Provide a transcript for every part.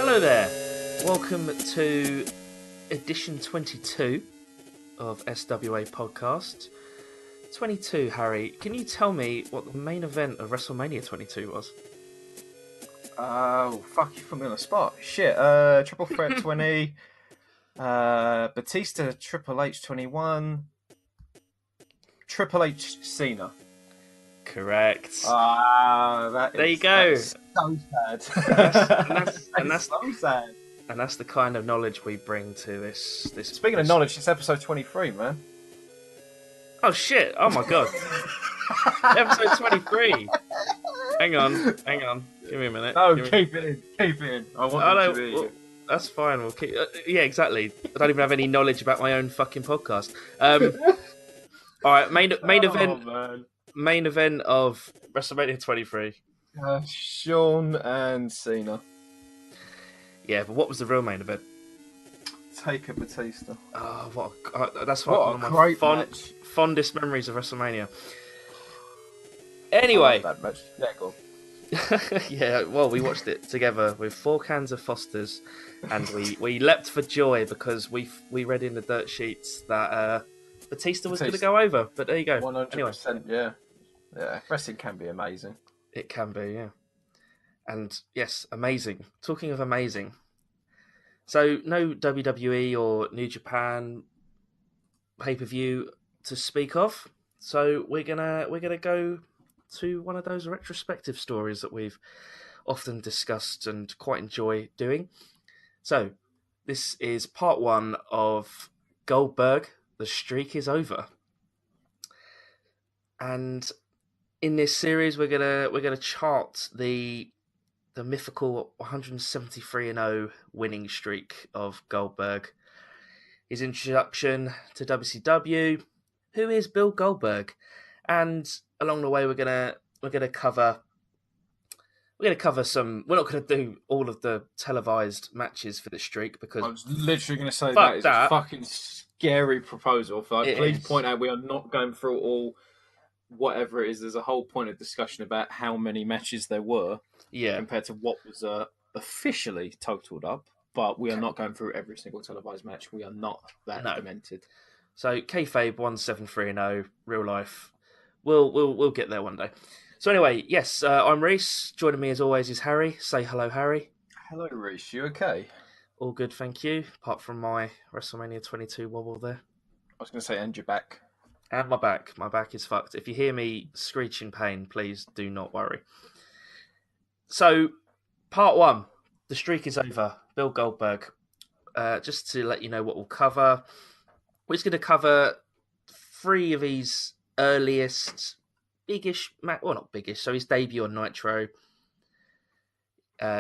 Hello there. Welcome to edition 22 of SWA Podcast. 22, Harry. Can you tell me what the main event of WrestleMania 22 was? Oh, fuck, you put me on the spot. Shit, Triple Threat 20, Batista Triple H 21, Triple H Cena. Correct. There you go. That's so sad. That's so sad. And that's the kind of knowledge we bring to this. Speaking of knowledge, it's episode 23, man. Oh shit! Oh my god! Episode 23. Hang on. Give me a minute. No, keep it in. I want to be. Well, that's fine. We'll keep. Yeah, exactly. I don't even have any knowledge about my own fucking podcast. All right, main event. Man. Main event of WrestleMania 23. Shawn and Cena. Yeah, but what was the real main event? Taker Batista. Oh, that's what one of my fondest memories of WrestleMania. Anyway, that match. Yeah, go on. Yeah, well, we watched it together with 4 cans of Foster's, and we leapt for joy because we read in the dirt sheets that Batista was going to go over. But there you go. 100%. Anyway. Yeah. Wrestling can be amazing. It can be, yeah. And yes, amazing. Talking of amazing. So no WWE or New Japan pay-per-view to speak of. So we're gonna go to one of those retrospective stories that we've often discussed and quite enjoy doing. So this is part 1 of Goldberg. The streak is over. And in this series, we're gonna chart the mythical 173-0 winning streak of Goldberg. His introduction to WCW. Who is Bill Goldberg? And along the way, we're gonna cover some. We're not gonna do all of the televised matches for this streak because I was literally gonna say that is a fucking scary proposal. Please point out we are not going through all. Whatever it is, there's a whole point of discussion about how many matches there were compared to what was officially totaled up, but we are not going through every single televised match. We are not that demented. So kayfabe 173-0, real life. We'll get there one day. So anyway, yes, I'm Reese. Joining me as always is Harry. Say hello, Harry. Hello, Reese. You okay? All good, thank you. Apart from my WrestleMania 22 wobble there. I was going to say, and your back. And my back is fucked. If you hear me screech in pain, please do not worry. So, part 1, the streak is over. Bill Goldberg. Just to let you know what we'll cover, we're just going to cover 3 of his earliest, biggish, well not biggish, so his debut on Nitro,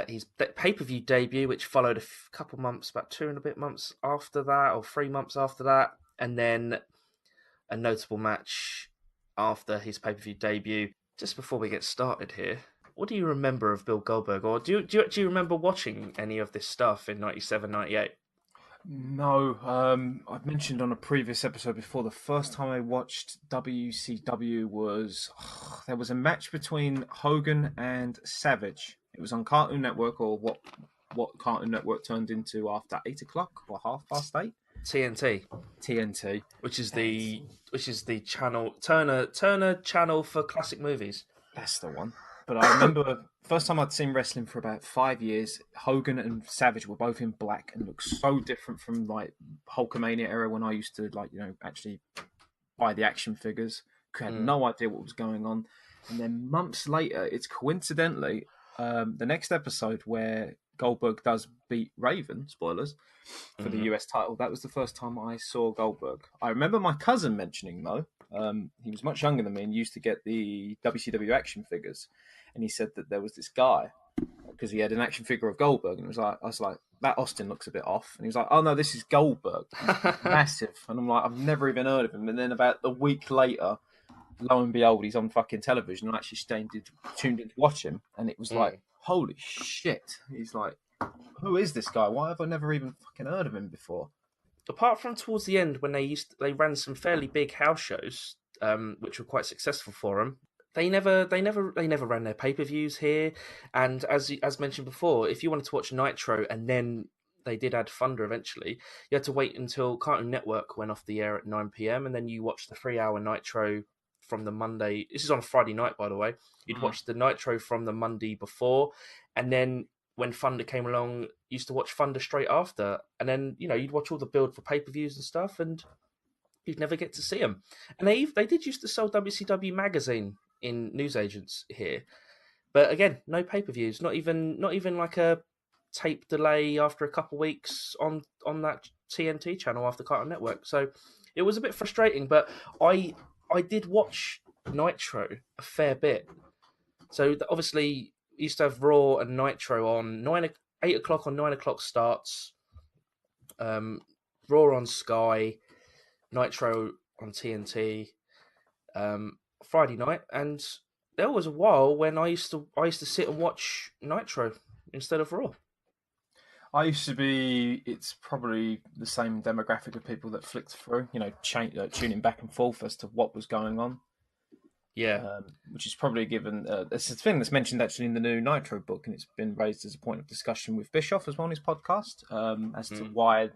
his pay-per-view debut, which followed a couple months, about 2 and a bit months after that, or 3 months after that, and then a notable match after his pay-per-view debut. Just before we get started here, what do you remember of Bill Goldberg? Or do you actually remember watching any of this stuff in 97, 98? No. I've mentioned on a previous episode before, the first time I watched WCW was... there was a match between Hogan and Savage. It was on Cartoon Network, or what Cartoon Network turned into after 8 o'clock or 8:30. TNT, which is the channel Turner channel for classic movies. That's the one. But I remember first time I'd seen wrestling for about 5 years. Hogan and Savage were both in black and looked so different from like Hulkamania era when I used to actually buy the action figures. I had no idea what was going on. And then months later, it's coincidentally the next episode where Goldberg does beat Raven, spoilers, for the US title. That was the first time I saw Goldberg. I remember my cousin mentioning, though, he was much younger than me and used to get the WCW action figures. And he said that there was this guy, because he had an action figure of Goldberg, and I was like, that Austin looks a bit off. And he was like, oh no, this is Goldberg. He's massive. And I'm like, I've never even heard of him. And then about a week later, lo and behold, he's on fucking television. And I actually tuned in to watch him. And it was like, holy shit. He's like, who is this guy? Why have I never even fucking heard of him before? Apart from towards the end when they ran some fairly big house shows, which were quite successful for him. they never ran their pay-per-views here. And as mentioned before, if you wanted to watch Nitro and then they did add Thunder eventually, you had to wait until Cartoon Network went off the air at 9 p.m. and then you watched the 3 hour Nitro from the Monday. This is on a Friday night, by the way. You'd Mm. watch the Nitro from the Monday before, and then when Thunder came along, you used to watch Thunder straight after, and then you'd watch all the build for pay-per-views and stuff, and you'd never get to see them. And they did used to sell WCW magazine in newsagents here, but again, no pay-per-views. Not even like a tape delay after a couple of weeks on that TNT channel after Cartoon Network. So it was a bit frustrating, but I did watch Nitro a fair bit. So obviously we used to have Raw and Nitro on 8 o'clock on 9 o'clock starts. Raw on Sky, Nitro on TNT, Friday night, and there was a while when I used to sit and watch Nitro instead of Raw. I used to be. It's probably the same demographic of people that flicked through, tuning back and forth as to what was going on. Yeah. Which is probably given. It's a thing that's mentioned actually in the new Nitro book, and it's been raised as a point of discussion with Bischoff as well on his podcast, as to why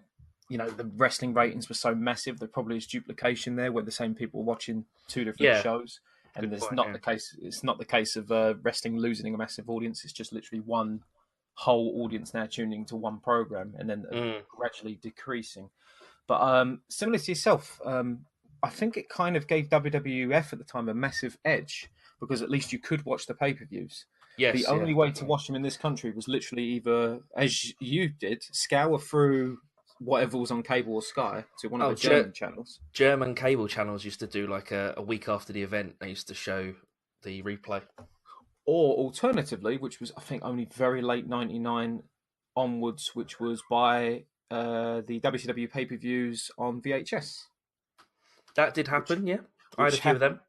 the wrestling ratings were so massive. There probably is duplication there, where the same people are watching two different Yeah. shows, and Good there's point. not Yeah. the case. It's not the case of wrestling losing a massive audience. It's just literally one whole audience now tuning to one program, and then gradually decreasing. But similar to yourself, I think it kind of gave WWF at the time a massive edge because at least you could watch the pay-per-views. The Yes. Yeah. only way to Definitely. watch them in this country was literally either, as you did, scour through whatever was on cable or Sky to one of Oh, the German channels. German cable channels used to do like a week after the event. They used to show the replay. Or alternatively, which was I think only very late '99 onwards, which was by the WCW pay-per-views on VHS, That did which happen. Yeah, I had a which few of happened. them.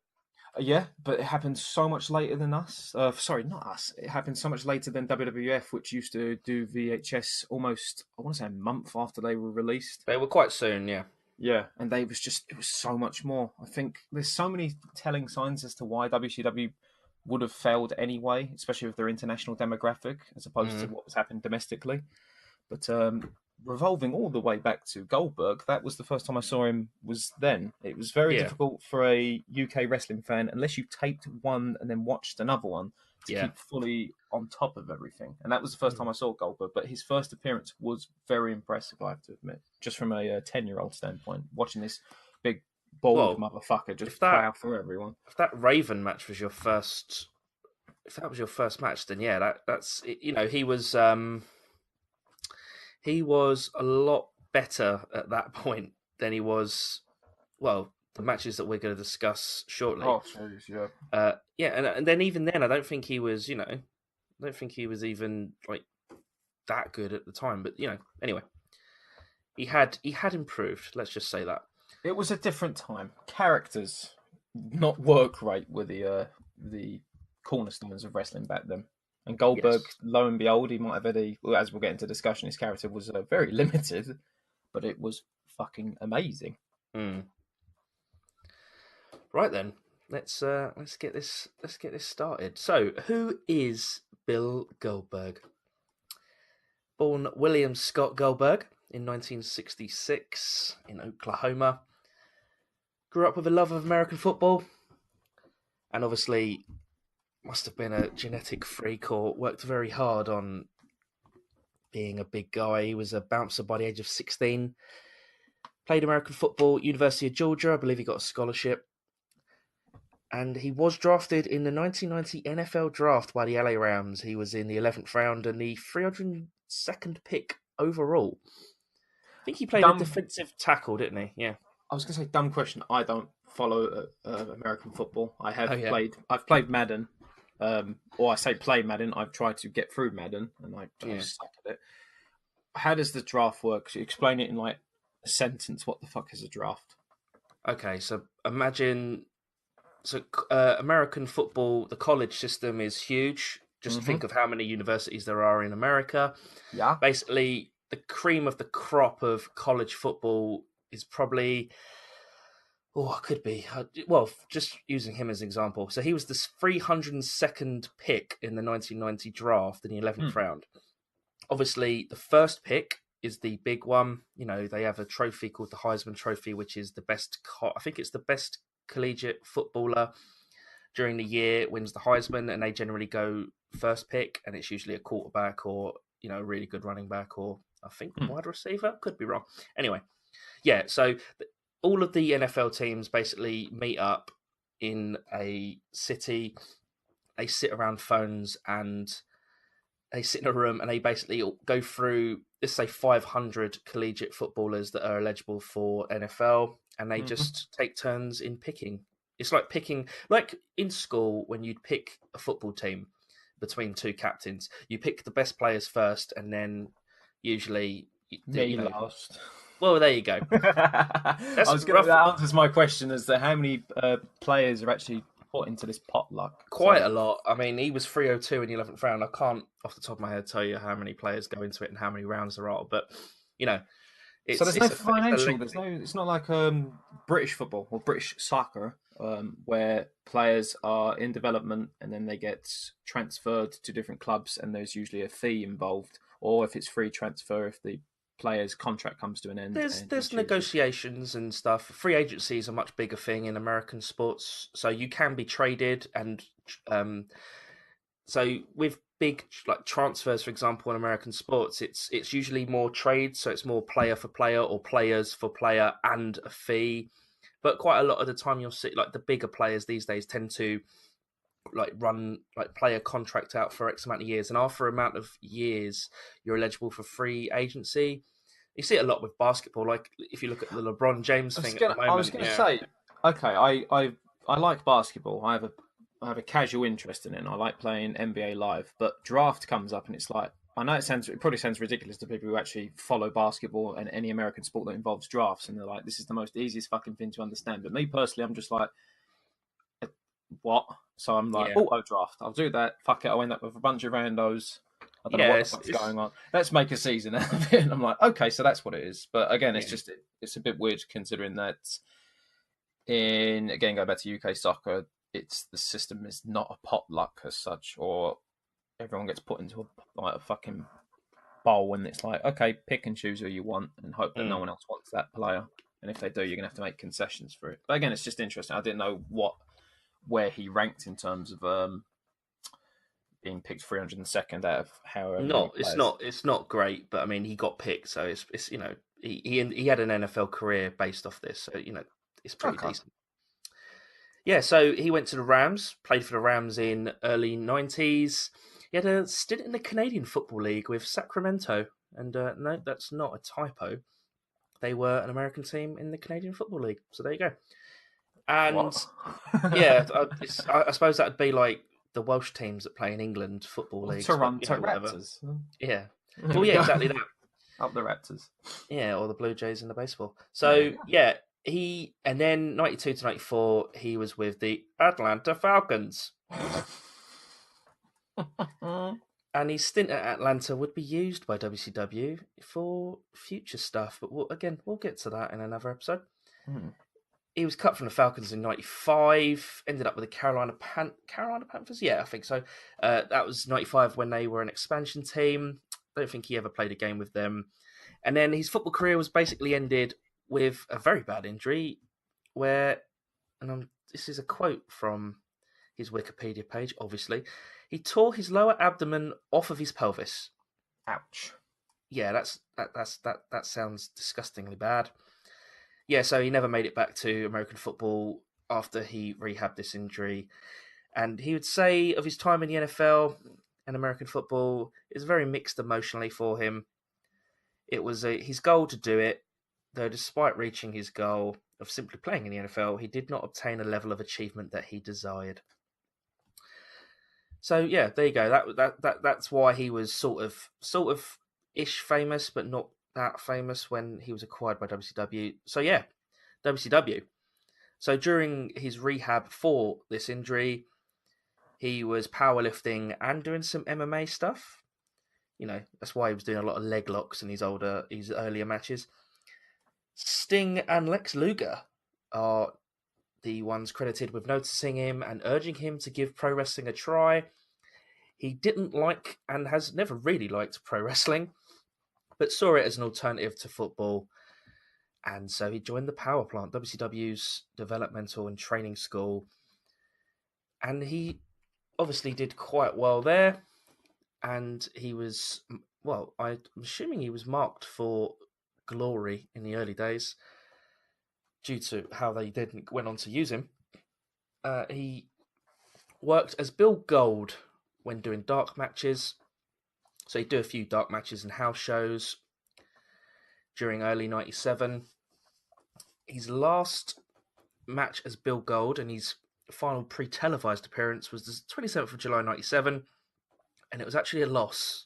Yeah, but it happened so much later than us. Sorry, not us. It happened so much later than WWF, which used to do VHS almost, I want to say, a month after they were released. They were quite soon. Yeah. Yeah, and it was so much more. I think there's so many telling signs as to why WCW would have failed anyway, especially with their international demographic, as opposed to Mm. what was happening domestically. But revolving all the way back to Goldberg, that was the first time I saw him. Was then. It was very Yeah. difficult for a UK wrestling fan unless you taped one and then watched another one to Yeah. keep fully on top of everything. And that was the first time I saw Goldberg. But his first appearance was very impressive, I have to admit, just from a 10-year-old standpoint, watching this big bald Well, motherfucker just if that plow through everyone. if that Raven match was your first, if that was your first match, then yeah, that's he was a lot better at that point than he was. Well, the matches that we're going to discuss shortly. Oh, jeez, yeah. Yeah, and then even then, I don't think he was. I don't think he was even like that good at the time. But anyway, he had improved. Let's just say that. It was a different time. Characters, not work rate, were the cornerstones of wrestling back then. And Goldberg, Yes. lo and behold, he might have had well, as we'll get into discussion, his character was very limited, but it was fucking amazing. Mm. Right then, let's get this started. So, who is Bill Goldberg? Born William Scott Goldberg in 1966 in Oklahoma. Grew up with a love of American football, and obviously must have been a genetic freak or worked very hard on being a big guy. He was a bouncer by the age of 16. Played American football, University of Georgia. I believe he got a scholarship. And he was drafted in the 1990 NFL draft by the LA Rams. He was in the 11th round and the 302nd pick overall. I think he played a defensive tackle, didn't he? Yeah. I was going to say dumb question. I don't follow American football. I have Oh, yeah. I've played Madden, or I say play Madden. I've tried to get through Madden, and I suck at it. How does the draft work? So explain it in like a sentence. What the fuck is a draft? Okay, so imagine... So American football, the college system is huge. Just think of how many universities there are in America. Yeah. Basically, the cream of the crop of college football is probably Oh, could be. Well, just using him as an example. So he was the 302nd pick in the 1990 draft in the 11th Hmm. round. Obviously, the first pick is the big one. You know, they have a trophy called the Heisman Trophy, which is the best. I think it's the best collegiate footballer during the year wins the Heisman, and they generally go first pick, and it's usually a quarterback or a really good running back or I think Hmm. wide receiver. Could be wrong. Anyway, yeah. So all of the NFL teams basically meet up in a city. They sit around phones and they sit in a room and they basically go through, let's say, 500 collegiate footballers that are eligible for NFL, and they Hmm. just take turns in picking. It's like picking, like in school when you'd pick a football team between two captains. You pick the best players first, and then usually, Me last. well, there you go. That's rough. That answers my question as to how many players are actually put into this potluck. Quite So, a lot. I mean, he was 302 in the 11th round. I can't, off the top of my head, tell you how many players go into it and how many rounds there are. But you know, so it's there's no it's a financial. lengthy. It's not like British football or British soccer where players are in development and then they get transferred to different clubs and there's usually a fee involved, or if it's free transfer if the player's contract comes to an end and he There's chooses. negotiations and stuff. Free agency is a much bigger thing in American sports, so you can be traded, and um, so with big like transfers, for example, in American sports, it's usually more trade, so it's more player for player or players for player and a fee. But quite a lot of the time, you'll see like the bigger players these days tend to like run like play a contract out for X amount of years, and after amount of years, you're eligible for free agency. You see it a lot with basketball. Like if you look at the LeBron James thing at the I was moment, gonna yeah, say, okay, I like basketball. I have a casual interest in it. And I like playing NBA Live, but draft comes up and it's like I know it probably sounds ridiculous to people who actually follow basketball and any American sport that involves drafts, and they're like, this is the most easiest fucking thing to understand. But me personally, I'm just like, what? So I'm like, yeah, auto draft. I'll do that. Fuck it. I'll end up with a bunch of randos. I don't know yeah. what the fuck's going on. Let's make a season out of it. And I'm like, okay, so that's what it is. But again, Yeah, it's a bit weird considering that in again going back to UK soccer, it's the system is not a potluck as such, or everyone gets put into a fucking bowl and it's like, okay, pick and choose who you want and hope that no mm. one else wants that player. And if they do, you're gonna have to make concessions for it. But again, it's just interesting. I didn't know where he ranked in terms of being picked 302nd out of however many Not it's players. not it's not great, but I mean he got picked, so it's he had an NFL career based off this, so it's pretty Okay. decent. Yeah, so he went to the Rams, played for the Rams in early 90s. He had a stint in the Canadian Football League with Sacramento, and no, that's not a typo. They were an American team in the Canadian Football League, so there you go. What? And yeah, I suppose that'd be like the Welsh teams that play in England football Or leagues, but Toronto whatever. Raptors. Yeah, There well, we yeah, go. exactly that. Up the Raptors. Yeah, or the Blue Jays in the baseball. There you So yeah, he and then 92 to 94, he was with the Atlanta Falcons. go. And his stint at Atlanta would be used by WCW for future stuff, but we'll get to that in another episode. Hmm. He was cut from the Falcons in '95. Ended up with the Carolina Panthers. Yeah, I think so. That was '95 when they were an expansion team. I don't think he ever played a game with them. And then his football career was basically ended with a very bad injury, where, this is a quote from his Wikipedia page. Obviously, he tore his lower abdomen off of his pelvis. Ouch. Yeah, that sounds disgustingly bad. Yeah, so he never made it back to American football after he rehabbed this injury. And he would say of his time in the NFL and American football, it was very mixed emotionally for him. It was his goal to do it, though despite reaching his goal of simply playing in the NFL, he did not obtain a level of achievement that he desired. So yeah, there you go. That's why he was sort of ish famous, but not that famous when he was acquired by WCW. So yeah, WCW. So during his rehab for this injury, he was powerlifting and doing some MMA stuff. That's why he was doing a lot of leg locks in his earlier matches. Sting and Lex Luger are the ones credited with noticing him and urging him to give pro wrestling a try. He didn't like and has never really liked pro wrestling, but saw it as an alternative to football. And so he joined the Power Plant, WCW's developmental and training school. And he obviously did quite well there. And he was, well, I'm assuming he was marked for glory in the early days due to how they went on to use him. He worked as Bill Gold when doing dark matches. So he'd do a few dark matches and house shows during early 97. His last match as Bill Gold and his final pre-televised appearance was the 27th of July 97, and it was actually a loss.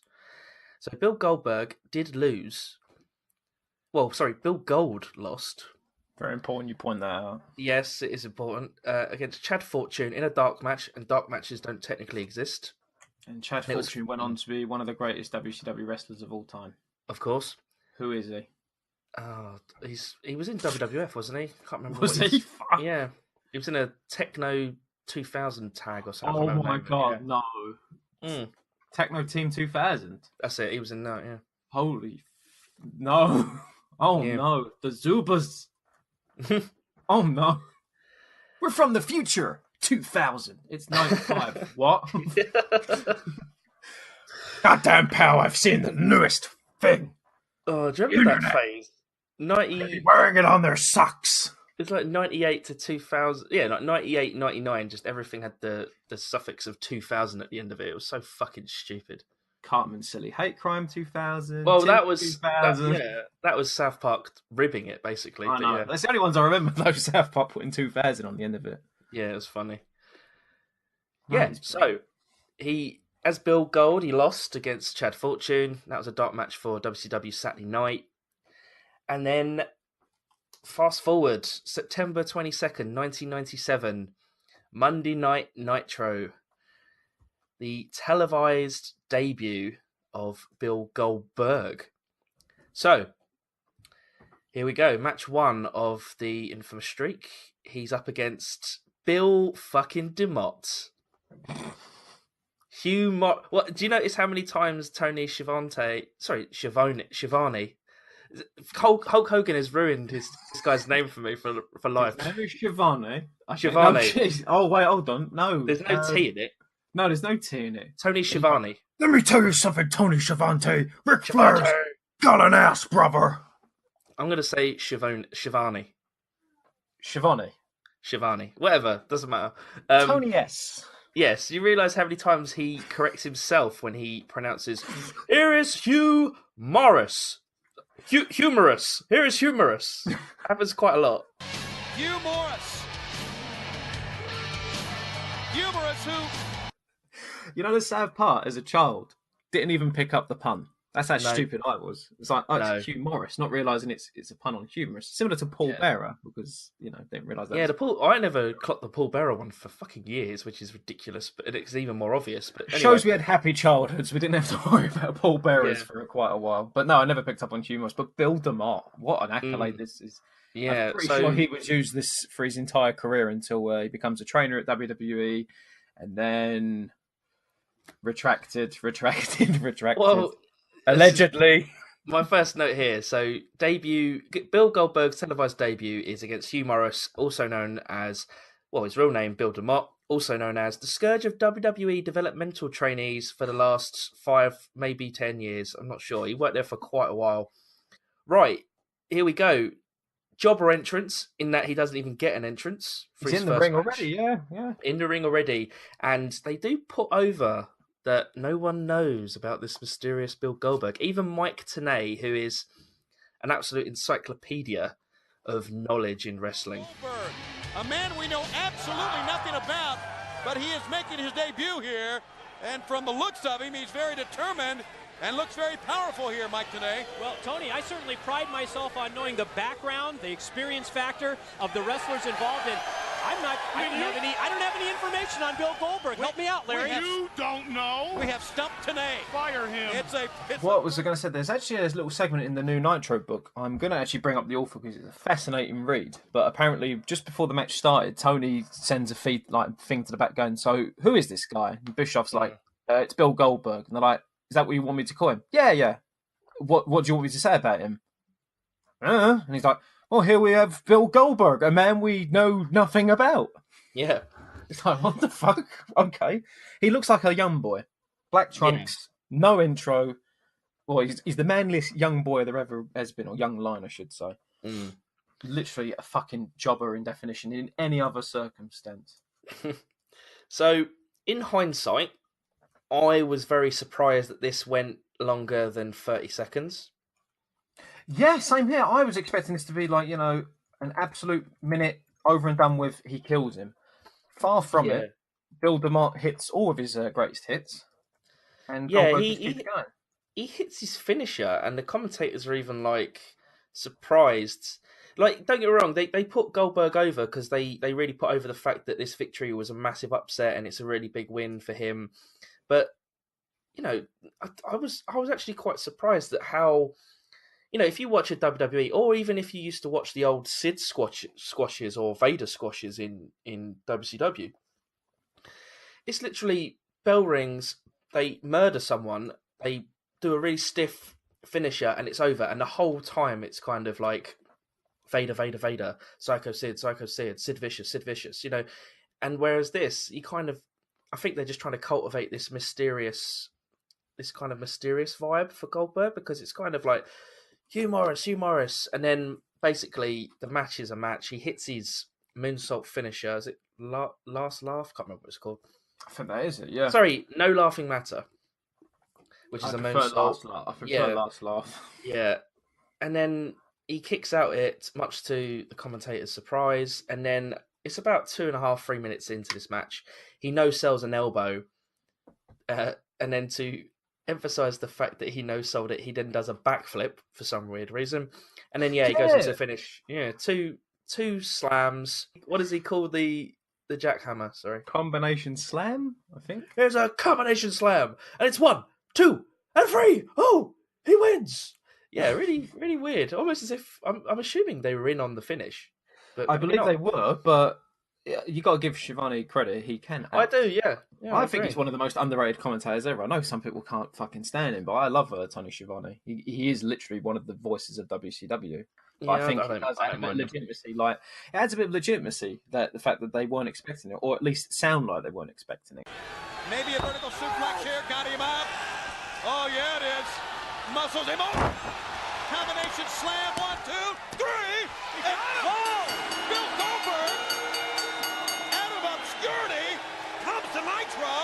So Bill Goldberg did lose. Well, sorry, Bill Gold lost. Very important you point that out. Yes, it is important. Against Chad Fortune in a dark match, and dark matches don't technically exist. And Chad Fortune went on to be one of the greatest WCW wrestlers of all time. Of course. Who is he? Oh, he was in WWF, wasn't he? Can't remember. Was he? Yeah, he was in a Techno 2000 tag or something. Oh my god, no! Techno Team 2000. That's it. He was in that. Yeah. Holy no! Oh no! The Zubas. Oh no! We're from the future. 2000. It's 95. What? Goddamn pal! I've seen the newest thing. Oh, do you remember that phase? 90 wearing it on their socks. It's like 98 to 2000. Yeah, like 98, 99. Just everything had the suffix of 2000 at the end of it. It was so fucking stupid. Cartman Silly Hate Crime 2000. Well, that was that was South Park ribbing it basically. I know. Yeah. That's the only ones I remember. Those South Park putting 2000 on the end of it. Yeah, it was funny. Yeah, so he, as Bill Gold, he lost against Chad Fortune. That was a dark match for WCW Saturday Night. And then, fast forward, September 22nd, 1997, Monday Night Nitro, the televised debut of Bill Goldberg. So, here we go. Match 1 of the infamous streak. He's up against Bill fucking DeMott. What do you notice how many times Tony Schiavone, Hulk Hogan has ruined this guy's name for me for life. His name is Schiavone. Schiavone. Oh wait, hold on. No, there's no T in it. No, there's no T in it. Tony Schiavone. Let me tell you something, Tony Schiavone. Ric Flair's got an ass, brother. I'm going to say Schiavone. Schiavone. Whatever, doesn't matter. Tony S. Yes, you realise how many times he corrects himself when he pronounces, "Here is Hugh Morris." Humorous. Here is humorous. Happens quite a lot. Hugh Morris. Humorous who... You know the sad part, as a child, didn't even pick up the pun. That's how stupid I was. It's like, it's Hugh Morris, not realising it's a pun on humorous. Similar to Paul Bearer, because, didn't realise that. Yeah, I never clocked the Paul Bearer one for fucking years, which is ridiculous, but it's even more obvious. But anyway. Shows we had happy childhoods. We didn't have to worry about Paul Bearers for quite a while. But no, I never picked up on humorous. But Bill DeMott, what an accolade this is. Yeah, I'm pretty sure he would use this for his entire career until he becomes a trainer at WWE, and then retracted. Well, allegedly. My first note here. So, Bill Goldberg's televised debut is against Hugh Morris, also known as, his real name, Bill DeMott, also known as the scourge of WWE developmental trainees for the last 5, maybe 10 years. I'm not sure. He worked there for quite a while. Right, here we go. Jobber entrance, in that he doesn't even get an entrance. He's in the ring already, yeah. In the ring already. And they do put over that no one knows about this mysterious Bill Goldberg. Even Mike Tenay, who is an absolute encyclopedia of knowledge in wrestling. Goldberg, a man we know absolutely nothing about, but he is making his debut here. And from the looks of him, he's very determined and looks very powerful here, Mike Tenay. Well, Tony, I certainly pride myself on knowing the background, the experience factor of the wrestlers involved. And I don't have any information on Bill Goldberg. Help me out, Larry. You don't know? We have Stump Tenay. Fire him. What was I going to say? There's actually a little segment in the new Nitro book. I'm going to actually bring up the author because it's a fascinating read. But apparently, just before the match started, Tony sends a thing to the back going, "So who is this guy?" And Bischoff's like, "It's Bill Goldberg." And they're like, "Is that what you want me to call him?" Yeah. What do you want me to say about him? And he's like, "Well, here we have Bill Goldberg, a man we know nothing about." Yeah. It's like, what the fuck? Okay. He looks like a young boy. Black trunks, no intro. Well, he's the manliest young boy there ever has been, or young line, I should say. Literally a fucking jobber in definition in any other circumstance. So, in hindsight, I was very surprised that this went longer than 30 seconds. Yeah, same here. I was expecting this to be like, an absolute minute over and done with, he kills him. Far from it. Bill DeMott hits all of his greatest hits. And Goldberg just keeps going. He hits his finisher, and the commentators are even, like, surprised. Like, don't get me wrong, they put Goldberg over because they really put over the fact that this victory was a massive upset and it's a really big win for him. But, I was actually quite surprised at how... if you watch a WWE, or even if you used to watch the old Sid squashes or Vader squashes in WCW, it's literally bell rings, they murder someone, they do a really stiff finisher, and it's over. And the whole time it's kind of like Vader, Vader, Vader, Psycho Sid, Sid Vicious, And whereas this, I think they're just trying to cultivate this kind of mysterious vibe for Goldberg, because it's kind of like, Hugh Morris. And then basically the match is a match. He hits his moonsault finisher. Is it Last Laugh? Can't remember what it's called. I think that is it, yeah. Sorry, No Laughing Matter. Which is a moonsault. I prefer Last Laugh. Yeah. And then he kicks out it, much to the commentator's surprise. And then it's about 3 minutes into this match. He no-sells an elbow. And then to emphasize the fact that he no-sold it, he then does a backflip for some weird reason, and then he goes into the finish. Two slams. What does he call the jackhammer? Sorry, combination slam, I think. There's a combination slam, and it's 1, 2, and 3. Oh, he wins. Yeah, really, really weird. Almost as if I'm assuming they were in on the finish, but I believe they were, but. You got to give Shivani credit. He can act. I do, yeah. I think he's one of the most underrated commentators ever. I know some people can't fucking stand him, but I love Tony Schiavone. He is literally one of the voices of WCW. But I think it does add a bit of legitimacy. Like, it adds a bit of legitimacy, that the fact that they weren't expecting it, or at least sound like they weren't expecting it. Maybe a vertical suplex here, got him up. Oh, yeah, it is. Muscles him up. Combination slam, 1, 2, 3. Bill Goldberg, out of obscurity, comes to Nitro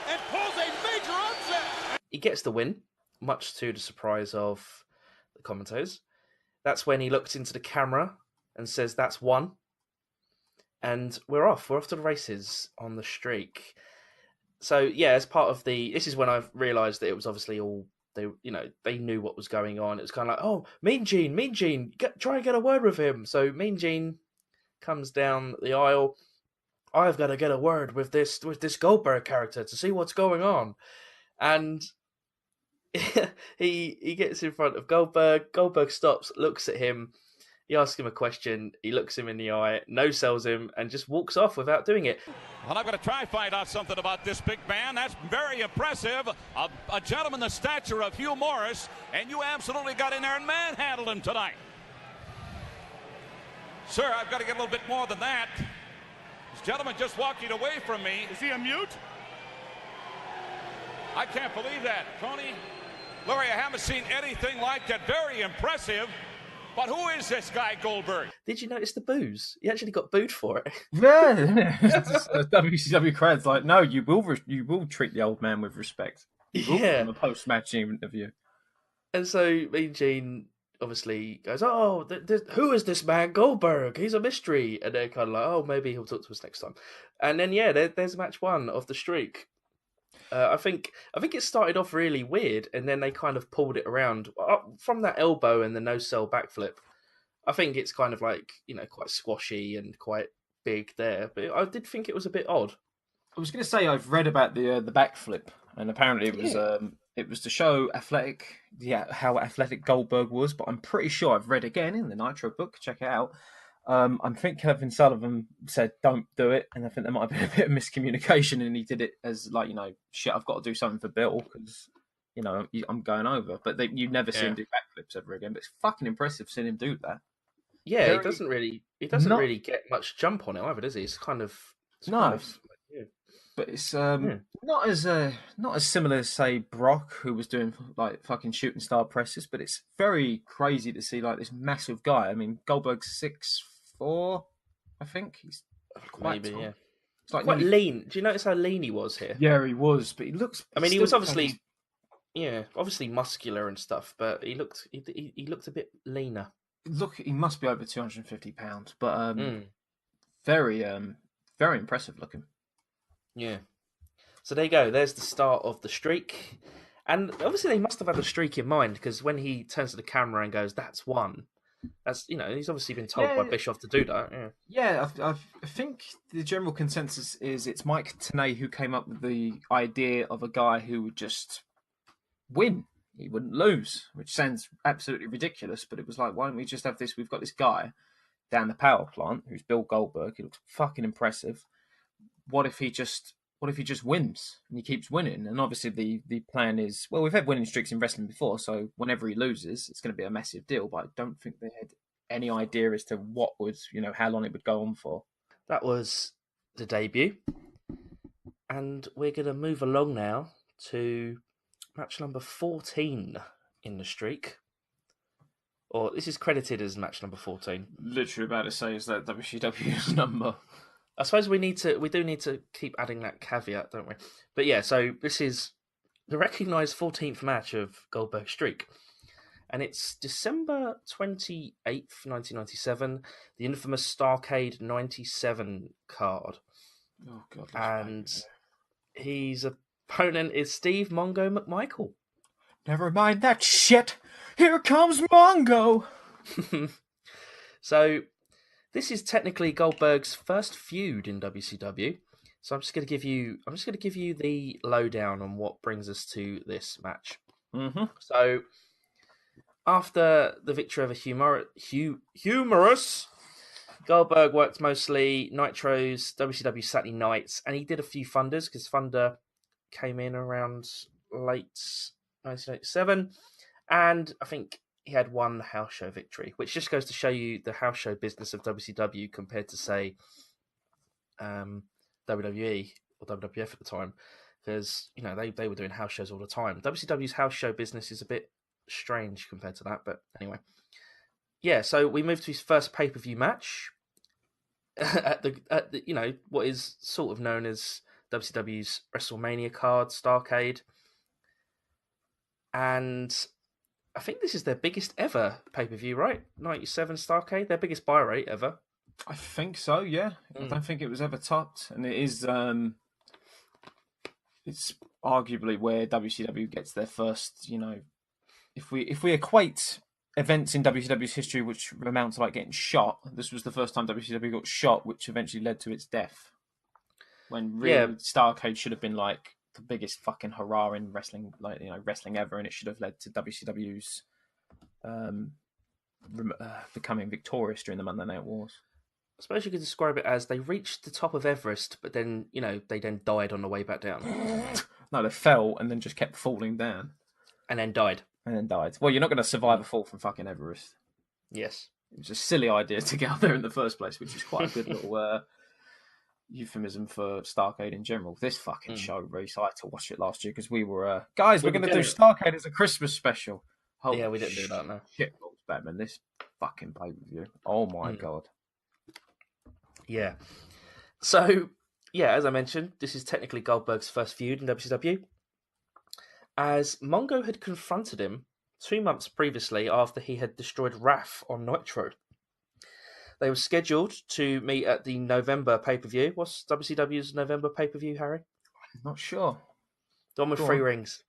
and pulls a major upset. He gets the win, much to the surprise of the commentators. That's when he looks into the camera and says, "That's 1." And we're off. We're off to the races on the streak. So, yeah, as part of this is when I've realised that it was obviously all, they knew what was going on. It was kind of like, oh, Mean Gene, try and get a word with him. So Mean Gene comes down the aisle. I've got to get a word with this Goldberg character to see what's going on. And he gets in front of Goldberg. Goldberg stops, looks at him. He asks him a question. He looks him in the eye, no-sells him, and just walks off without doing it. Well, I'm going to try to find out something about this big man. That's very impressive. A gentleman the stature of Hugh Morris, and you absolutely got in there and manhandled him tonight. Sir, I've got to get a little bit more than that. This gentleman just walking away from me. Is he a mute? I can't believe that. Tony, Larry, I haven't seen anything like that. Very impressive. But who is this guy, Goldberg? Did you notice the boos? He actually got booed for it. Yeah. WCW crowd's like, no, you will treat the old man with respect. Yeah. In a post-match interview. And so Mean Gene obviously goes, oh, who is this man, Goldberg? He's a mystery. And they're kind of like, oh, maybe he'll talk to us next time. And then, yeah, there's match 1 of the streak. I think it started off really weird, and then they kind of pulled it around from that elbow and the no-sell backflip. I think it's kind of like, quite squashy and quite big there, but I did think it was a bit odd. I was going to say I've read about the backflip, and apparently it was to show how athletic Goldberg was. But I'm pretty sure I've read again in the Nitro book. Check it out. I think Kevin Sullivan said don't do it, and I think there might have been a bit of miscommunication, and he did it as like, shit, I've got to do something for Bill because I'm going over. But you never see him do backflips ever again. But it's fucking impressive seeing him do that. Yeah, he doesn't really get much jump on it either, does he? It's kind of but it's not as similar as, say, Brock, who was doing like fucking shooting star presses. But it's very crazy to see like this massive guy. I mean, Goldberg's 6'4", I think. He's quite tall. Yeah. It's like quite lean. Do you notice how lean he was here? Yeah, he was, but he looks. I mean, he was obviously, obviously muscular and stuff, but he looked a bit leaner. Look, he must be over 250 pounds, but very impressive looking. Yeah. So there you go. There's the start of the streak. And obviously they must have had the streak in mind, because when he turns to the camera and goes, "That's one," that's, he's obviously been told by Bischoff to do that. Yeah, I think the general consensus is it's Mike Tenay who came up with the idea of a guy who would just win. He wouldn't lose, which sounds absolutely ridiculous, but it was like, why don't we just have this? We've got this guy down the power plant who's Bill Goldberg. He looks fucking impressive. What if he just wins and he keeps winning? And obviously the plan is, well, we've had winning streaks in wrestling before, so whenever he loses, it's going to be a massive deal. But I don't think they had any idea as to what would, how long it would go on for. That was the debut, and we're going to move along now to match number 14 in the streak. Or this is credited as match number 14. Literally about to say, is that WCW's number? I suppose we do need to keep adding that caveat, don't we? But yeah, so this is the recognised 14th match of Goldberg's streak. And it's December 28th, 1997, the infamous Starrcade 97 card. Oh, God. And his opponent is Steve Mongo McMichael. Never mind that shit. Here comes Mongo. So this is technically Goldberg's first feud in WCW. So I'm just going to give you the lowdown on what brings us to this match. Mm-hmm. So after the victory over Humorous, Goldberg worked mostly Nitro's WCW Saturday nights, and he did a few Thunders because Thunder came in around late 1987, and I think he had one house show victory, which just goes to show you the house show business of WCW compared to, say, WWE or WWF at the time, because they were doing house shows all the time. WCW's house show business is a bit strange compared to that, but anyway. Yeah, so we moved to his first pay-per-view match at the what is sort of known as WCW's WrestleMania card, Starrcade. And I think this is their biggest ever pay-per-view, right? 97 Starrcade, their biggest buy rate ever. I think so, yeah. I don't think it was ever topped. And it is, it's arguably where WCW gets their first, if we equate events in WCW's history which amount to like getting shot, this was the first time WCW got shot, which eventually led to its death. When really Starrcade should have been like the biggest fucking hurrah in wrestling, wrestling ever, and it should have led to WCW's becoming victorious during the Monday Night Wars. I suppose you could describe it as they reached the top of Everest, but then, they then died on the way back down. No, they fell and then just kept falling down. And then died. Well, you're not going to survive a fall from fucking Everest. Yes. It was a silly idea to get out there in the first place, which is quite a good little euphemism for Starrcade in general. This fucking show, Reese, I had to watch it last year because we were... guys, we're going to do Starrcade as a Christmas special. Yeah, we didn't do that, no. Shit, Batman, this fucking pay-per-view. Oh my God. Yeah. So, yeah, as I mentioned, this is technically Goldberg's first feud in WCW, as Mongo had confronted him 2 months previously after he had destroyed Wrath on Nitro. They were scheduled to meet at the November pay-per-view. What's WCW's November pay-per-view, Harry? I'm not sure. The one with 3 rings.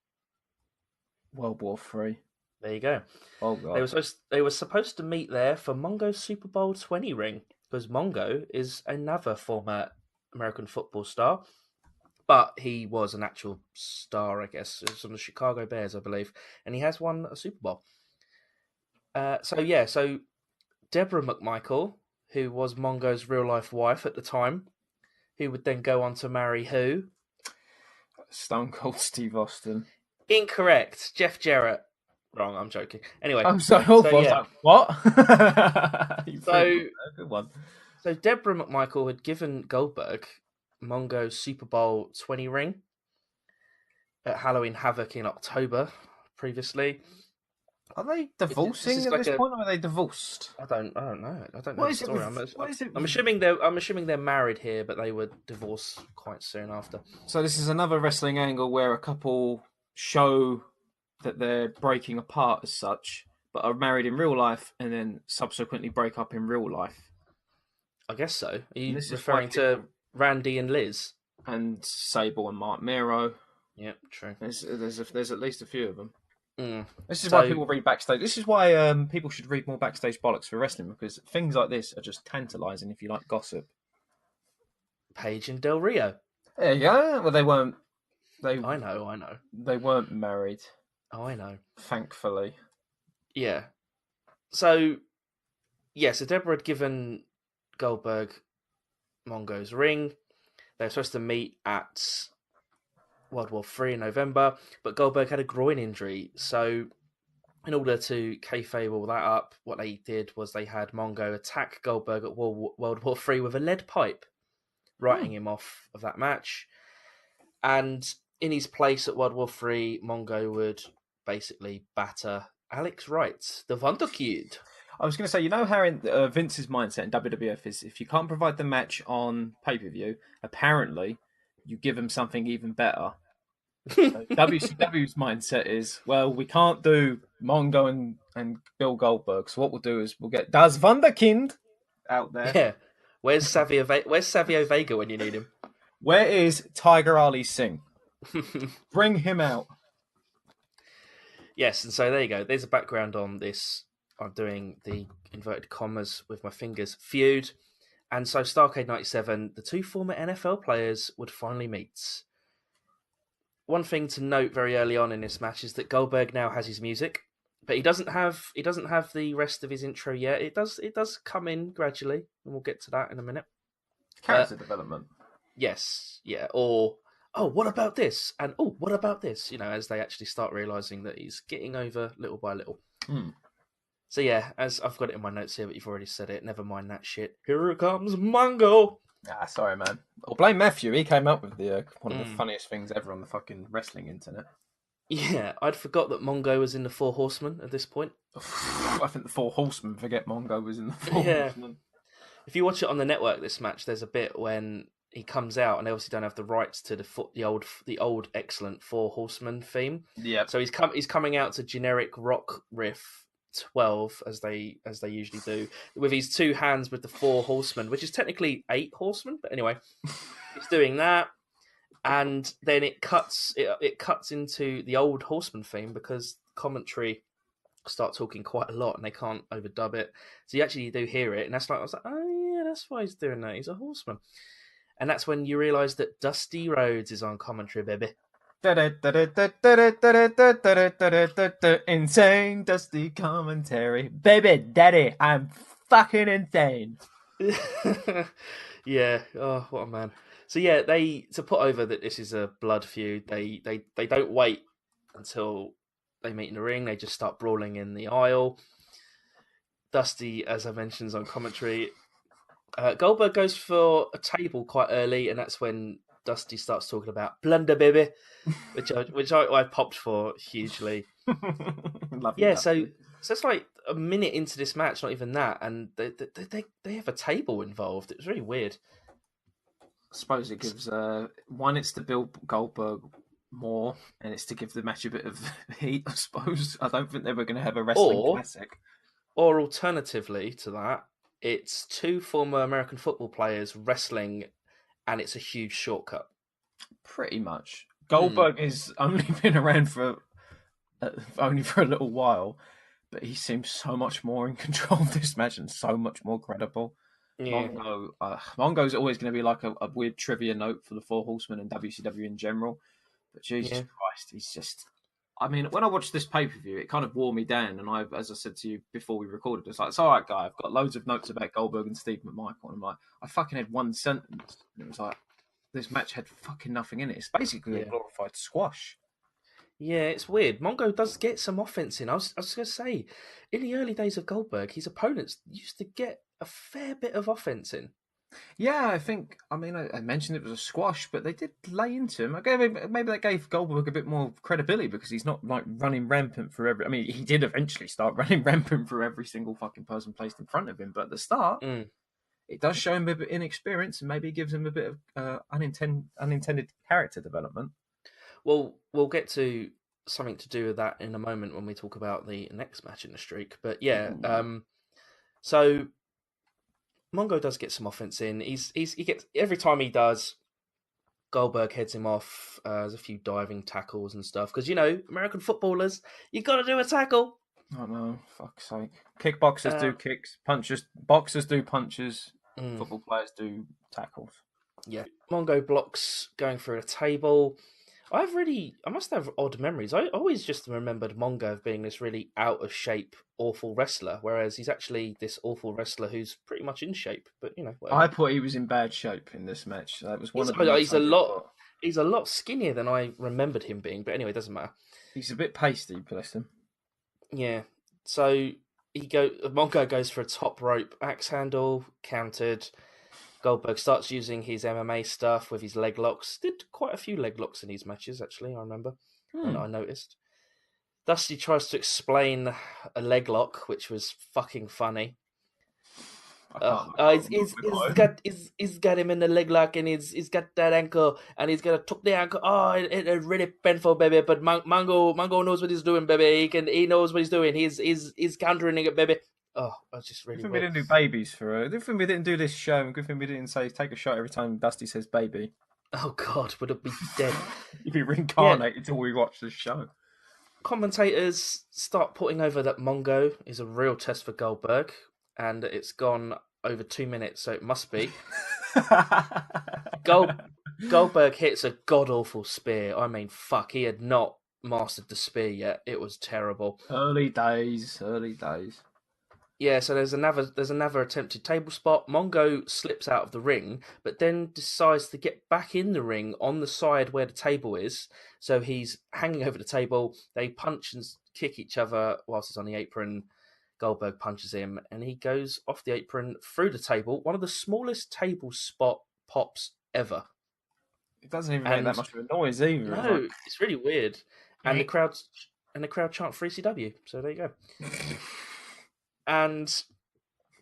World War III. There you go. Oh, God. They were supposed to meet there for Mongo's Super Bowl 20 ring. because Mongo is another former American football star, but he was an actual star, I guess. It was on the Chicago Bears, I believe, and he has won a Super Bowl. So Deborah McMichael, who was Mongo's real-life wife at the time, who would then go on to marry who? Stone Cold Steve Austin. Incorrect. Jeff Jarrett. Wrong, I'm joking. Anyway. I'm so awful. I was like, what? Good one. So Deborah McMichael had given Goldberg Mongo's Super Bowl 20 ring at Halloween Havoc in October previously. Are they divorcing at this point, or are they divorced? I don't know. I don't know What the is it story. with- I'm assuming they're married here, but they would divorce quite soon after. So this is another wrestling angle where a couple show that they're breaking apart as such, but are married in real life and then subsequently break up in real life. I guess so. Are you This is referring why to Randy and Liz? And Sable and Mark Miro. Yep, true. There's at least a few of them. Mm. This is why people read backstage. This is why people should read more backstage bollocks for wrestling, because things like this are just tantalising if you like gossip. Paige and Del Rio. There you go. Well, they weren't. I know. They weren't married. Oh, I know. Thankfully. Yeah. So Deborah had given Goldberg Mongo's ring. They were supposed to meet at World War III in November, but Goldberg had a groin injury. So in order to kayfabe all that up, what they did was they had Mongo attack Goldberg at World War III with a lead pipe, writing him off of that match. And in his place at World War III, Mongo would basically batter Alex Wright, the Wonder Kid. I was going to say, you know how Vince's mindset in WWF is, if you can't provide the match on pay-per-view, apparently you give them something even better. So WCW's mindset is, well, we can't do Mongo and Bill Goldberg, so what we'll do is we'll get Das Wunderkind out there. Yeah. Where's Savio Vega when you need him? Where is Tiger Ali Singh? Bring him out. Yes, and so there you go. There's a background on this. I'm doing the inverted commas with my fingers feud. And so Starrcade 97, the two former NFL players would finally meet. One thing to note very early on in this match is that Goldberg now has his music, but he doesn't have the rest of his intro yet. It does come in gradually, and we'll get to that in a minute. Character development. Yes, yeah. Or, oh, what about this? And, oh, what about this? You know, as they actually start realising that he's getting over little by little. So yeah, as I've got it in my notes here, but you've already said it. Never mind that shit. Here comes Mongo. Ah, sorry, man. Or blame Matthew. He came up with the one of the funniest things ever on the fucking wrestling internet. Yeah, I'd forgot that Mongo was in the Four Horsemen at this point. I think the Four Horsemen forget Mongo was in the Four Horsemen. If you watch it on the network, this match, there's a bit when he comes out, and they obviously don't have the rights to the old excellent Four Horsemen theme. Yeah. So he's coming out to generic rock riff 12 as they usually do, with his two hands with the Four Horsemen, which is technically 8 horsemen, but anyway, he's doing that, and then it cuts into the old Horseman theme because commentary start talking quite a lot and they can't overdub it, so you actually do hear it, and that's like, I was like, oh yeah, that's why he's doing that, he's a horseman. And that's when you realise that Dusty Rhodes is on commentary, baby. Insane Dusty commentary. Baby daddy, I'm fucking insane. Yeah, oh, what a man. So yeah, to put over that this is a blood feud, they don't wait until they meet in the ring, they just start brawling in the aisle. Dusty, as I mentioned, is on commentary. Goldberg goes for a table quite early, and that's when Dusty starts talking about Blunder Baby, which I popped for hugely. Yeah, so it's like a minute into this match, not even that, and they have a table involved. It was really weird. I suppose it gives one, it's to build Goldberg more, and it's to give the match a bit of heat. I suppose I don't think they were going to have a wrestling classic. Or alternatively to that, it's two former American football players wrestling, and it's a huge shortcut. Pretty much. Goldberg has only been around for a little while, but he seems so much more in control of this match and so much more credible. Yeah, Mongo's always going to be like a weird trivia note for the Four Horsemen and WCW in general. But Jesus Yeah. Christ, he's just. I mean, when I watched this pay per view, it kind of wore me down. And as I said to you before we recorded, it's like, it's all right, guy. I've got loads of notes about Goldberg and Steve McMichael. And I'm like, I fucking had one sentence. And it was like, this match had fucking nothing in it. It's basically a glorified squash. Yeah, it's weird. Mongo does get some offense in. I was going to say, in the early days of Goldberg, his opponents used to get a fair bit of offense in. Yeah, I mentioned it was a squash, but they did lay into him. Maybe that gave Goldberg a bit more credibility because he's not like running rampant for every. I mean, he did eventually start running rampant for every single fucking person placed in front of him, but at the start, it does show him a bit of inexperience and maybe gives him a bit of unintended character development. Well, we'll get to something to do with that in a moment when we talk about the next match in the streak. But yeah, so Mongo does get some offense in. He gets every time he does. Goldberg heads him off. There's a few diving tackles and stuff because American footballers, you got to do a tackle. Oh no, fuck's sake! Kickboxers do kicks, boxers do punches, football players do tackles. Yeah, Mongo blocks going through a table. I must have odd memories. I always just remembered Mongo being this really out of shape, awful wrestler, whereas he's actually this awful wrestler who's pretty much in shape. But whatever. I thought he was in bad shape in this match. That was one of the he's a lot skinnier than I remembered him being. But anyway, it doesn't matter. He's a bit pasty, bless him. Yeah. So Mongo goes for a top rope axe handle, countered. Goldberg starts using his MMA stuff with his leg locks. Did quite a few leg locks in these matches, actually, I remember. And I noticed. Dusty tries to explain a leg lock, which was fucking funny. He's got him in the leg lock, and he's got that ankle, and he's gonna tuck the ankle. Oh, it's really painful, baby. But Mango knows what he's doing, baby. He knows what he's doing. He's countering it, baby. Oh, that's just really good thing weird. we didn't do babies for her. Good thing we didn't do this show. Good thing we didn't say take a shot every time Dusty says baby. Oh God, would it be dead? You'd be reincarnated until we watch this show. Commentators start putting over that Mongo is a real test for Goldberg, and it's gone over 2 minutes, so it must be. Goldberg hits a god-awful spear. I mean, fuck, he had not mastered the spear yet. It was terrible. Early days. Yeah, so there's another attempted table spot. Mongo slips out of the ring, but then decides to get back in the ring on the side where the table is. So he's hanging over the table. They punch and kick each other whilst he's on the apron. Goldberg punches him, and he goes off the apron through the table. One of the smallest table spot pops ever. It doesn't even make that much of a noise either. No, it's really weird. And the crowd chant for ECW. So there you go. And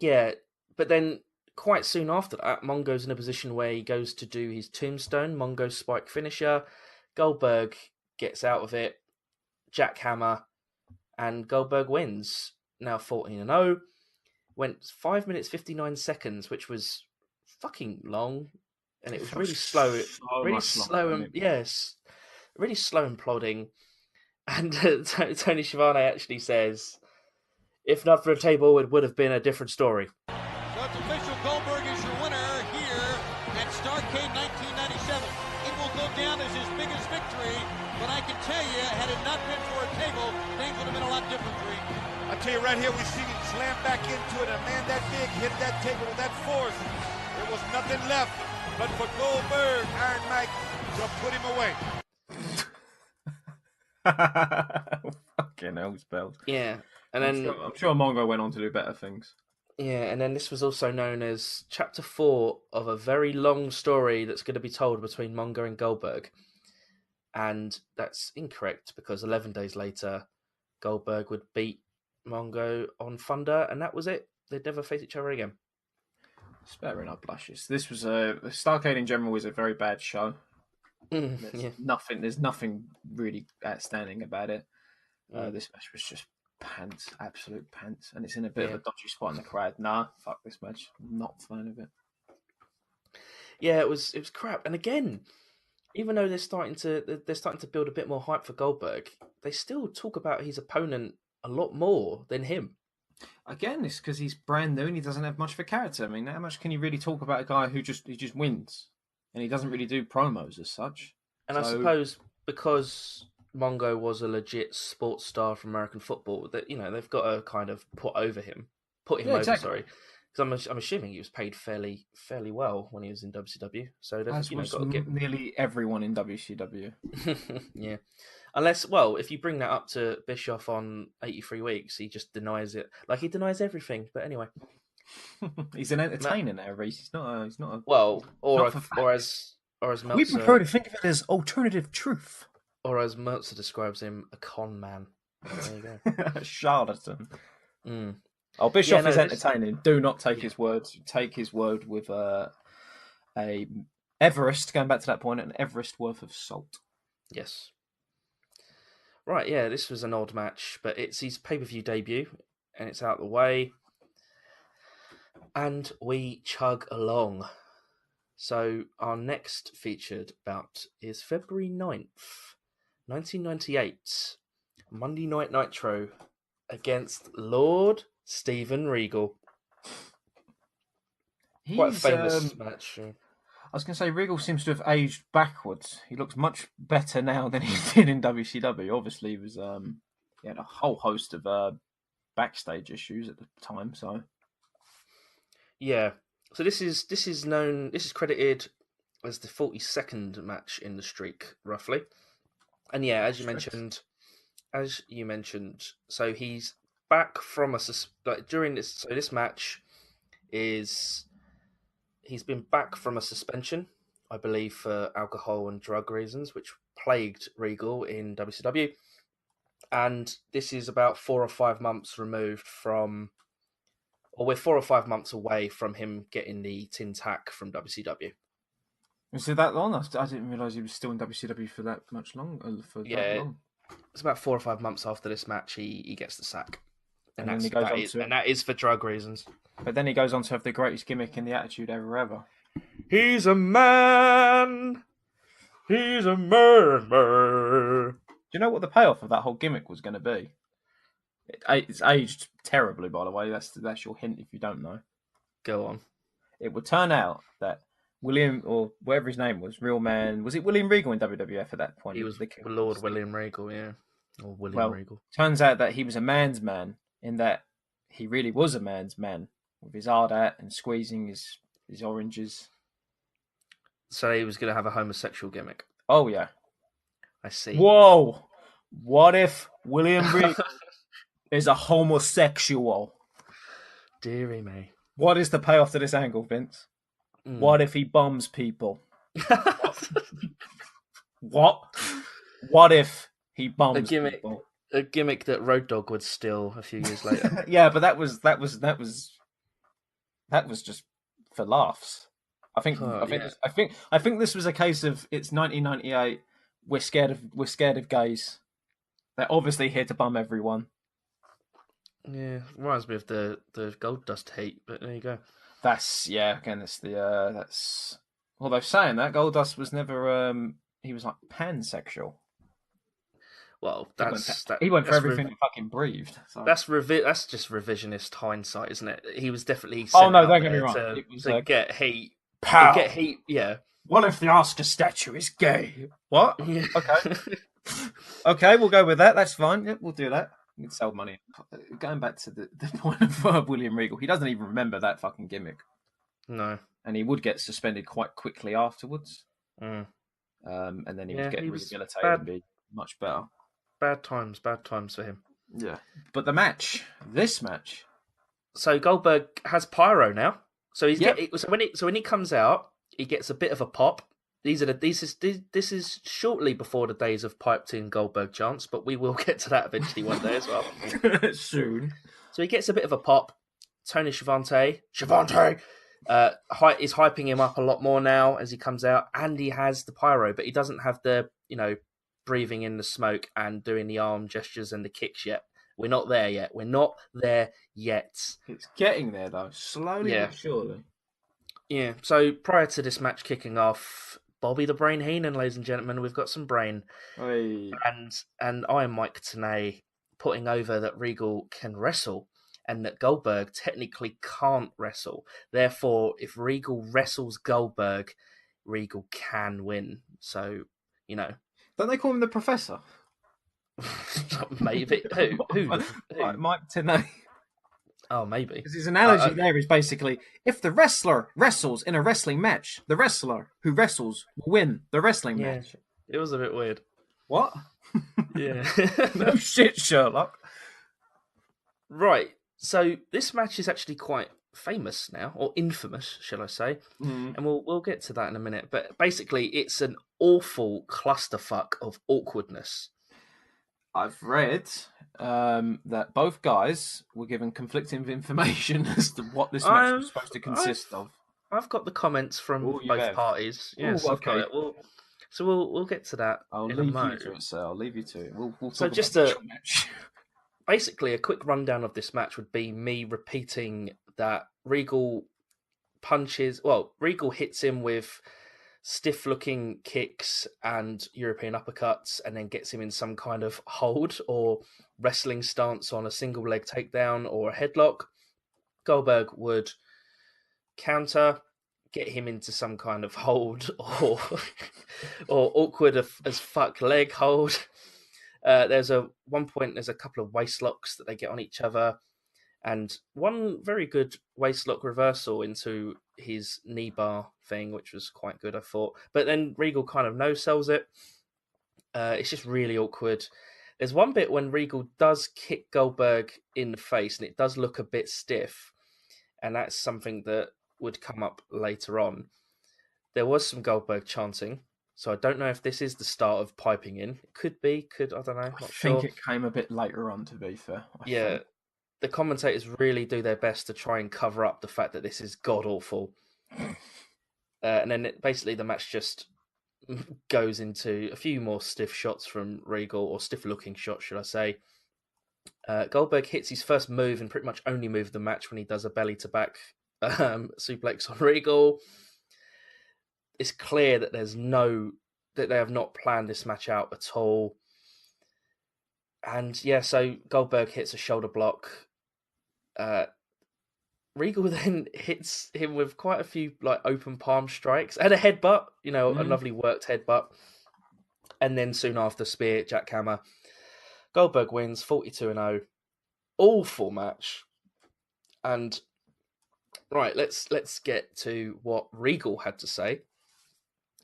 yeah, but then quite soon after that, Mongo's in a position where he goes to do his tombstone, Mongo spike finisher. Goldberg gets out of it, jackhammer, and Goldberg wins. Now 14-0. Went 5 minutes 59 seconds, which was fucking long, and it was really slow. Really slow and plodding. And Tony Schiavone actually says, if not for a table, it would have been a different story. So it's official. Goldberg is your winner here at Starrcade 1997. It will go down as his biggest victory, but I can tell you, had it not been for a table, things would have been a lot different, Green. I tell you right here, we see him slam back into it. A man that big hit that table with that force. There was nothing left but for Goldberg, Iron Mike, to put him away. Fucking hell, spells. Yeah. And then I'm sure Mongo went on to do better things. Yeah, and then this was also known as Chapter 4 of a very long story that's going to be told between Mongo and Goldberg. And that's incorrect because 11 days later, Goldberg would beat Mongo on Thunder, and that was it. They'd never face each other again. Sparing our blushes. This was Starrcade in general was a very bad show. There's nothing really outstanding about it. This match was just pants, absolute pants, and it's in a bit of a dodgy spot in the crowd. Nah, fuck this match. I'm not a fan of it. Yeah, it was crap. And again, even though they're starting to build a bit more hype for Goldberg, they still talk about his opponent a lot more than him. Again, it's because he's brand new and he doesn't have much of a character. I mean, how much can you really talk about a guy who just wins, and he doesn't really do promos as such? And I suppose because Mongo was a legit sports star from American football, that they've got to kind of put him Yeah, over. exactly. Sorry, because I'm assuming he was paid fairly well when he was in WCW. So they've As was got to get nearly everyone in WCW. yeah. Unless, well, if you bring that up to Bischoff on 83 weeks, he just denies it. Like he denies everything. But anyway, He's an entertainer now, Reese. He's not a. well, Not for or as We Meltzer, prefer to think of it as alternative truth. or as Meltzer describes him, a con man. There you go. Charlatan. Mm. Oh, Bischoff Yeah, is no, entertaining. Do not take his words. Take his word with a Everest. Going back to that point, an Everest worth of salt. Yes. Right, yeah, this was an odd match, but it's his pay-per-view debut, and it's out the way. And we chug along. So our next featured bout is February 9th, 1998. Monday Night Nitro against Lord Steven Regal. Quite a famous match. I was going to say, Regal seems to have aged backwards. He looks much better now than he did in WCW. Obviously, he was he had a whole host of backstage issues at the time. So yeah, so this is credited as the 42nd match in the streak, roughly. And yeah, as you mentioned, so he's back from during this. So this match he's been back from a suspension, I believe, for alcohol and drug reasons, which plagued Regal in WCW. And this is about 4 or 5 months removed from, or we're 4 or 5 months away from him getting the tin tack from WCW. is it that long? I didn't realise he was still in WCW for that much long. That long. It's about 4 or 5 months after this match he gets the sack, and that is for drug reasons. But then he goes on to have the greatest gimmick in the Attitude Era ever. He's a man. He's a man. Do you know what the payoff of that whole gimmick was going to be? It's aged terribly, by the way. That's your hint if you don't know. Go on. It would turn out that William, or whatever his name was, Real Man, was it William Regal in WWF at that point? He was Lord William Regal, yeah. Or William Regal. Turns out that he was a man's man, in that he really was a man's man, with his hard hat and squeezing his oranges. So he was going to have a homosexual gimmick. Oh, yeah. I see. Whoa! What if William Regal is a homosexual? Deary me. What is the payoff to this angle, Vince? What if he bums people? What? What if he bums people? A gimmick that Road Dogg would steal a few years later. Yeah, but that was just for laughs. I think this was a case of it's 1998. We're scared of gays. They're obviously here to bum everyone. Yeah, reminds me of the Goldust hate, but there you go. Again, that's although saying that, Goldust was never he was like pansexual. Well, he went for everything he fucking breathed. So. That's just revisionist hindsight, isn't it? He was definitely don't get me wrong. It was to get heat. Pow. Get heat, yeah. What if the Oscar statue is gay? What? Yeah. Okay. Okay, we'll go with that. That's fine. Yeah, we'll do that. We can sell money. Going back to the point of William Regal, he doesn't even remember that fucking gimmick. No. And he would get suspended quite quickly afterwards. Mm. And then he would get rehabilitated and be much better. Bad times for him. Yeah. But this match. So Goldberg has pyro now. So when he comes out, he gets a bit of a pop. This is shortly before the days of piped in Goldberg chants, but we will get to that eventually one day as well. Soon. So he gets a bit of a pop. Tony Schiavone is hyping him up a lot more now as he comes out, and he has the pyro, but he doesn't have the breathing in the smoke and doing the arm gestures and the kicks yet. We're not there yet. It's getting there though, slowly but surely. Yeah. So prior to this match kicking off, Bobby the Brain Heenan, ladies and gentlemen, we've got some brain. Hey. And I am Mike Tenay putting over that Regal can wrestle. and that Goldberg technically can't wrestle. Therefore, if Regal wrestles Goldberg, Regal can win. So, you know. Don't they call him the Professor? Maybe. Who? Mike Tenay. Oh, maybe. Because his analogy there is basically, if the wrestler wrestles in a wrestling match, the wrestler who wrestles will win the wrestling match. It was a bit weird. What? Yeah. No shit, Sherlock. Right. So this match is actually quite famous now, or infamous, shall I say? And we'll get to that in a minute. But basically, it's an awful clusterfuck of awkwardness. I've read that both guys were given conflicting information as to what this match was supposed to consist of. I've got the comments from both parties. Yes, Ooh, I've got it. We'll get to that. I'll leave you to it, sir. I'll leave you to it. We'll talk just about the match. Basically, a quick rundown of this match would be me repeating that Regal hits him with stiff-looking kicks and European uppercuts, and then gets him in some kind of hold or wrestling stance on a single leg takedown or a headlock. Goldberg would counter, get him into some kind of hold or awkward as fuck leg hold. There's one point there's a couple of waist locks that they get on each other, and one very good waist lock reversal into his knee bar thing, which was quite good, I thought. But then Regal kind of no-sells it. It's just really awkward. There's one bit when Regal does kick Goldberg in the face, and it does look a bit stiff, and that's something that would come up later on. There was some Goldberg chanting, so I don't know if this is the start of piping in. It could be, I don't know, not sure. I think it came a bit later on, to be fair. I think. The commentators really do their best to try and cover up the fact that this is god-awful. And then basically the match just goes into a few more stiff shots from Regal, or stiff-looking shots, should I say. Goldberg hits his first move, and pretty much only move of the match, when he does a belly-to-back suplex on Regal. It's clear that that they have not planned this match out at all. And so Goldberg hits a shoulder block. Regal then hits him with quite a few open palm strikes and a headbutt, a lovely worked headbutt. And then soon after, spear, jackhammer. Goldberg wins 42-0. Awful match. And right, let's get to what Regal had to say.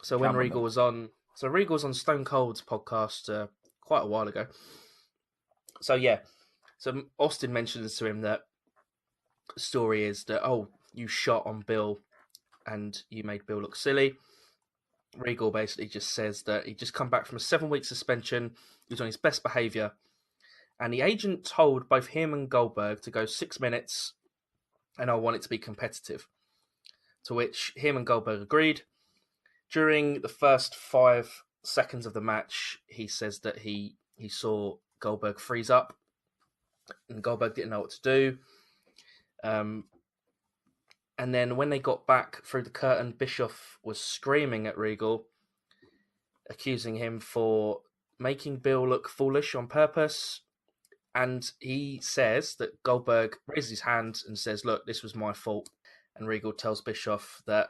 So when Regal was on Stone Cold's podcast quite a while ago. So Austin mentions to him that the story is that, you shot on Bill and you made Bill look silly. Regal basically just says that he'd just come back from a 7-week suspension. He was on his best behaviour. And the agent told both him and Goldberg to go 6 minutes, and I want it to be competitive. To which him and Goldberg agreed. During the first 5 seconds of the match, he says that he saw Goldberg freeze up, and Goldberg didn't know what to do. And then when they got back through the curtain, Bischoff was screaming at Regal, accusing him for making Bill look foolish on purpose. And he says that Goldberg raises his hand and says, "Look, this was my fault." And Regal tells Bischoff that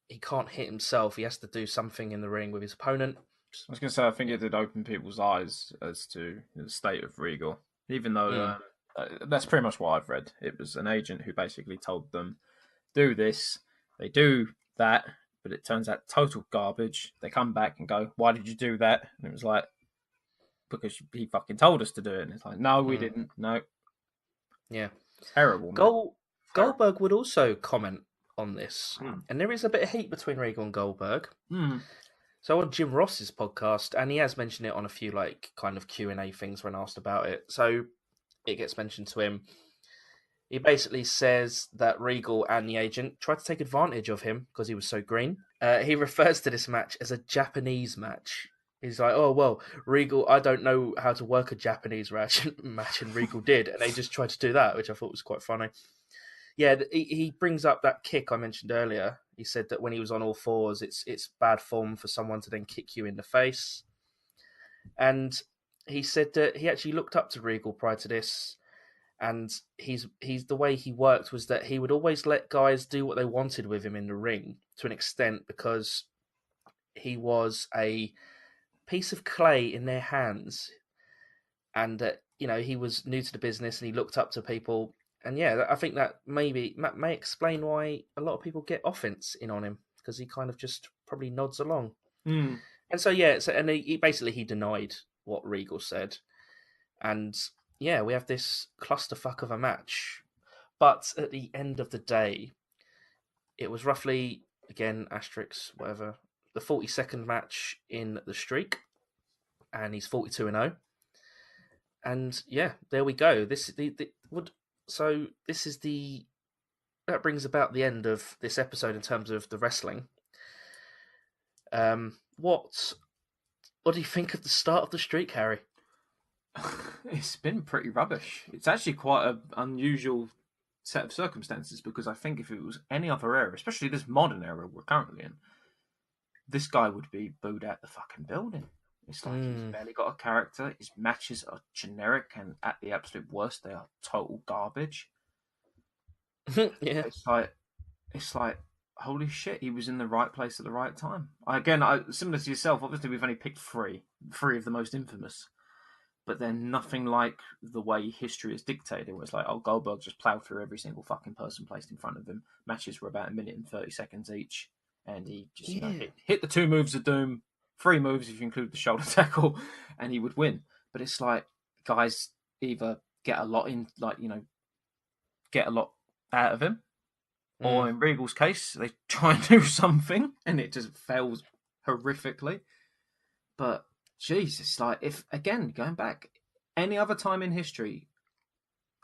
he can't hit himself. He has to do something in the ring with his opponent. I was going to say, I think it did open people's eyes as to the state of Regal. Even though that's pretty much what I've read. It was an agent who basically told them, do this. They do that, but it turns out total garbage. They come back and go, "Why did you do that?" And it was like, "Because he fucking told us to do it." And it's like, "No, we didn't. No." Yeah. Terrible. Goldberg would also comment on this. And there is a bit of heat between Regal and Goldberg. So on Jim Ross's podcast, and he has mentioned it on a few kind of Q&A things when asked about it. So it gets mentioned to him. He basically says that Regal and the agent tried to take advantage of him because he was so green. He refers to this match as a Japanese match. He's like, "Oh, well, Regal, I don't know how to work a Japanese match, and Regal did." And they just tried to do that, which I thought was quite funny. Yeah, he brings up that kick I mentioned earlier. He said that when he was on all fours, it's bad form for someone to then kick you in the face. And he said that he actually looked up to Regal prior to this, And he's the way he worked was that he would always let guys do what they wanted with him in the ring to an extent, because he was a piece of clay in their hands, and he was new to the business and he looked up to people. And yeah, I think that may explain why a lot of people get offense in on him, because he kind of just probably nods along. Mm. And so yeah, and he basically he denied what Regal said, and yeah, we have this clusterfuck of a match. But at the end of the day, it was roughly, again, asterisks, whatever, the 42nd match in the streak, and he's 42-0. And yeah, there we go. That brings about the end of this episode in terms of the wrestling. What do you think of the start of the streak, Harry? It's been pretty rubbish. It's actually quite an unusual set of circumstances, because I think if it was any other era, especially this modern era we're currently in, this guy would be booed out the fucking building. It's like he's barely got a character. His matches are generic, and at the absolute worst, they are total garbage. Yeah, it's like holy shit, he was in the right place at the right time. Similar to yourself, obviously we've only picked three of the most infamous, but they're nothing like the way history is dictated, where it's like, oh, Goldberg just ploughed through every single fucking person placed in front of him. Matches were about 1 minute and 30 seconds each, and he just hit the 2 moves of doom, 3 moves if you include the shoulder tackle, and he would win. But it's like guys either get a lot out of him, or in Regal's case, they try and do something and it just fails horrifically. But Jesus, like, if again going back any other time in history,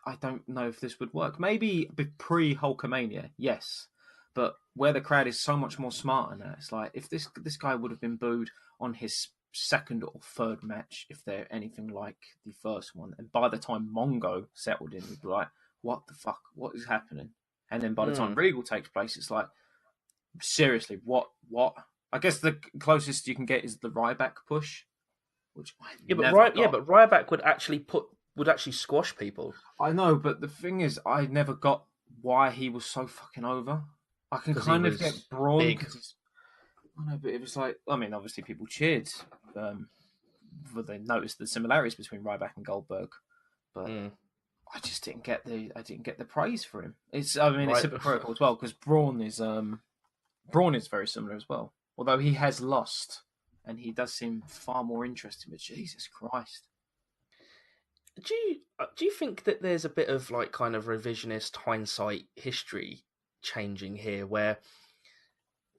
I don't know if this would work. Maybe pre Hulkamania, yes, but where the crowd is so much more smarter now, it's like if this guy would have been booed on his second or third match, if they're anything like the first one, and by the time Mongo settled in, we'd be like, what the fuck? What is happening? And then by the time Regal takes place, it's like, seriously, what? I guess the closest you can get is the Ryback push, which but Ryback would actually squash people. I know, but the thing is, I never got why he was so fucking over. I can kind of get Braun. I know, but it was like, I mean, obviously people cheered, but they noticed the similarities between Ryback and Goldberg, but. I just didn't get the praise for him. It's hypocritical as well, because Braun is very similar as well. Although he has lost, and he does seem far more interesting. But Jesus Christ, do you think that there's a bit of like kind of revisionist hindsight history changing here, where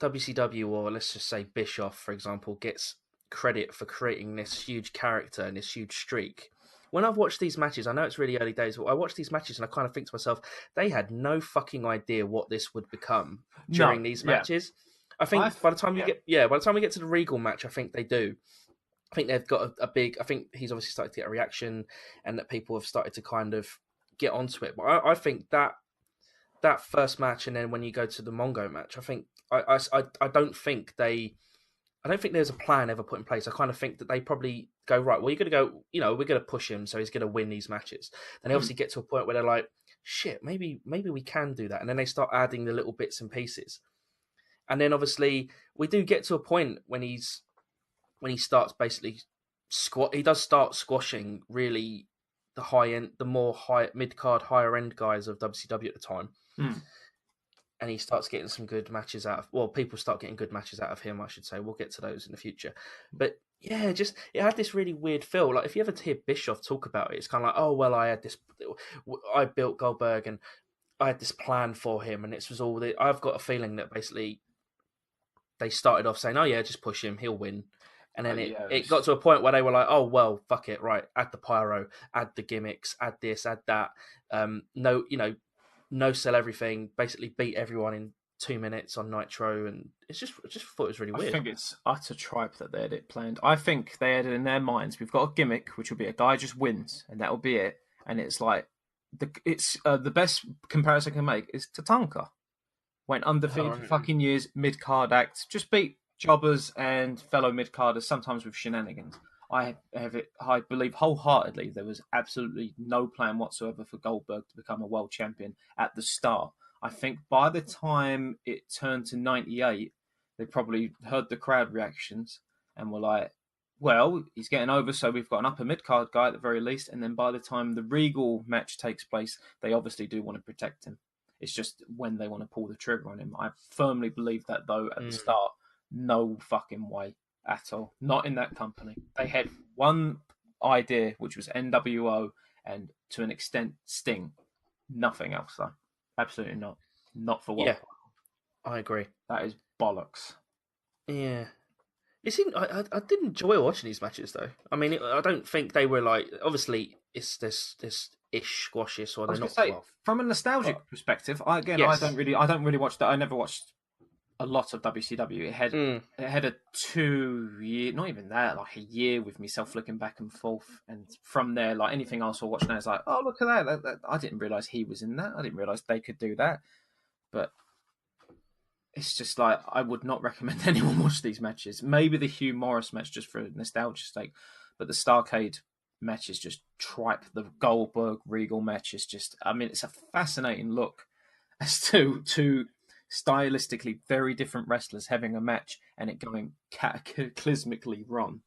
WCW, or let's just say Bischoff, for example, gets credit for creating this huge character and this huge streak? When I've watched these matches, I know it's really early days, but I watch these matches and I kind of think to myself, they had no fucking idea what this would become during these matches. I think by the time we get to the Regal match, I think they do. I think they've got a big. I think he's obviously started to get a reaction, and that people have started to kind of get onto it. But I think that first match, and then when you go to the Mongo match, I think I don't think there's a plan ever put in place. I kind of think that they probably go, right, well, you're going to go, we're going to push him, so he's going to win these matches. Then they obviously get to a point where they're like, shit, maybe we can do that. And then they start adding the little bits and pieces. And then obviously we do get to a point when he starts basically he does start squashing really the high end, the more mid-card, higher end guys of WCW at the time. And he starts getting some good matches people start getting good matches out of him, I should say. We'll get to those in the future. But yeah, it had this really weird feel. Like if you ever hear Bischoff talk about it, it's kind of like, oh, well, I built Goldberg and I had this plan for him. And this was all I've got a feeling that basically they started off saying, oh yeah, just push him, he'll win. And then it got to a point where they were like, oh, well, fuck it, right, add the pyro, add the gimmicks, add this, add that. No sell everything, basically beat everyone in 2 minutes on Nitro, and I just thought it was really weird. I think it's utter tripe that they had it planned. I think they had it in their minds, we've got a gimmick, which will be a guy just wins, and that'll be it. And it's like, the best comparison I can make is Tatanka. Went undefeated for fucking years, mid-card act, just beat jobbers and fellow mid-carders, sometimes with shenanigans. I believe wholeheartedly there was absolutely no plan whatsoever for Goldberg to become a world champion at the start. I think by the time it turned to 98, they probably heard the crowd reactions and were like, well, he's getting over, so we've got an upper mid-card guy at the very least. And then by the time the Regal match takes place, they obviously do want to protect him. It's just when they want to pull the trigger on him. I firmly believe that, though, at the start, no fucking way at all. Not in that company. They had one idea, which was NWO and, to an extent, Sting. Nothing else, though. Absolutely not. Not for what. Yeah, I agree. That is bollocks. Yeah. I did enjoy watching these matches, though. I mean, I don't think they were like... Obviously, it's this ish squashish, or they're not... Say, from a nostalgic perspective, I don't really watch that. I never watched a lot of WCW. It had a 2 year, not even that, like a year with myself flicking back and forth, and from there, like anything else I watch now is like, oh, look at that. I didn't realize he was in that. I didn't realize they could do that. But it's just like, I would not recommend anyone watch these matches. Maybe the Hugh Morris match just for nostalgia's sake, but the Starrcade match is just tripe. The Goldberg Regal match is just, I mean, it's a fascinating look as to stylistically very different wrestlers having a match and it going cataclysmically wrong.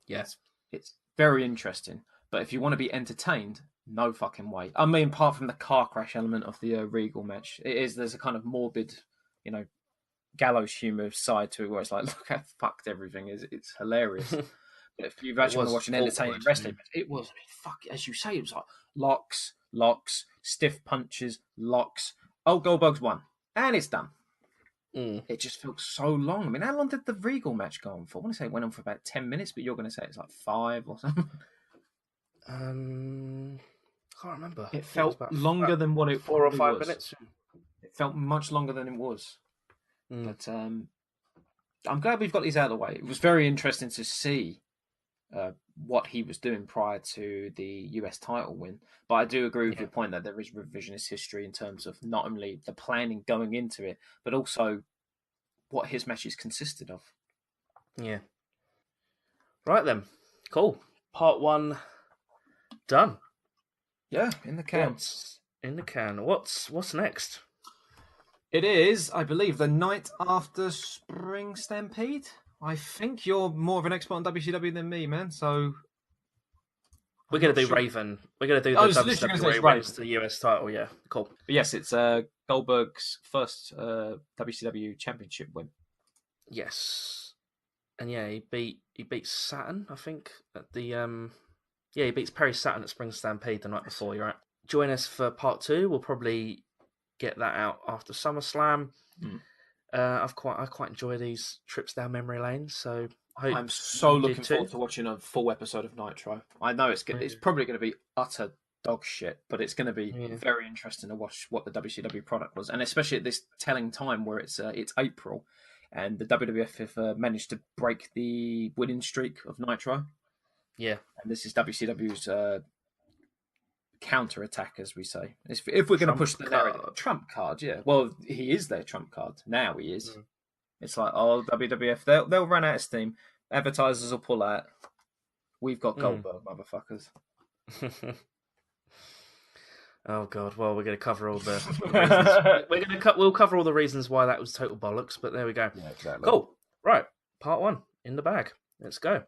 Yes, it's very interesting. But if you want to be entertained, no fucking way. I mean, apart from the car crash element of the Regal match, there's a kind of morbid, gallows humor side to it where it's like, look how fucked everything is. It's hilarious. But if you've actually been watching entertaining wrestling, it was, as you say, it was like locks, stiff punches, locks. Oh, Goldberg's won. And it's done. It just felt so long. I mean, how long did the Regal match go on for? I want to say it went on for about 10 minutes, but you're going to say it's like 5 or something. I can't remember. It felt longer than what it 4 or 5 was. minutes. It felt much longer than it was. But I'm glad we've got these out of the way. It was very interesting to see what he was doing prior to the US title win. But I do agree with your point that there is revisionist history in terms of not only the planning going into it, but also what his matches consisted of. Yeah. Right then. Cool. Part 1 done. Yeah, in the can. What's next? It is, I believe, the night after Spring Stampede. I think you're more of an expert on WCW than me, man. So we're going to do Raven. We're going to do the WWE wins to the US title. Yeah, cool. But yes, it's Goldberg's first WCW championship win. Yes, and yeah, he beat Saturn, I think, at the he beats Perry Saturn at Spring Stampede the night before. You're right. Join us for part 2. We'll probably get that out after SummerSlam. I quite enjoy these trips down memory lane, so I'm so looking forward to watching a full episode of Nitro. I know it's probably going to be utter dog shit, but it's going to be very interesting to watch what the WCW product was, and especially at this telling time where it's April, and the WWF have managed to break the winning streak of Nitro. Yeah, and this is WCW's counter-attack, as we say. If we're going to push the narrative. Trump card, yeah. Well, he is their trump card. Now he is. It's like, oh, WWF, they'll run out of steam. Advertisers will pull out. We've got Goldberg, motherfuckers. Oh, God. Well, we're going to cover all the reasons. We'll cover all the reasons why that was total bollocks, but there we go. Yeah, exactly. Cool. Right. Part 1 in the bag. Let's go.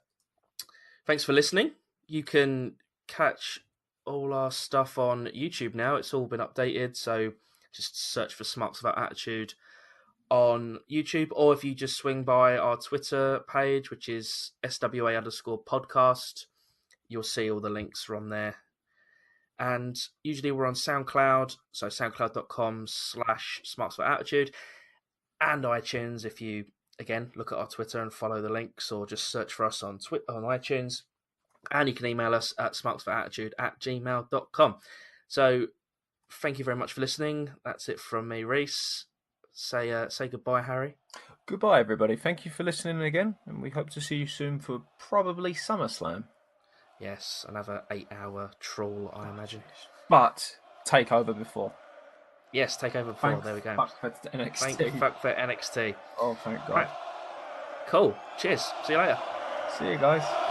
Thanks for listening. You can catch all our stuff on YouTube now. It's all been updated, so just search for Smarks Without Attitude on YouTube, or if you just swing by our Twitter page, which is SWA_podcast, you'll see all the links are on there. And usually we're on SoundCloud, so soundcloud.com/Smarks Without Attitude, and iTunes if you, again, look at our Twitter and follow the links, or just search for us on iTunes. And you can email us at smarksforattitude@gmail.com. So thank you very much for listening. That's it from me, Reese. Say goodbye, Harry. Goodbye, everybody. Thank you for listening again, and we hope to see you soon for probably SummerSlam. Yes, another 8-hour trawl, I imagine. But takeover before. Yes, takeover before. There we go. Fuck for NXT. Thank fuck for NXT. Oh, thank God. Right. Cool. Cheers. See you later. See you guys.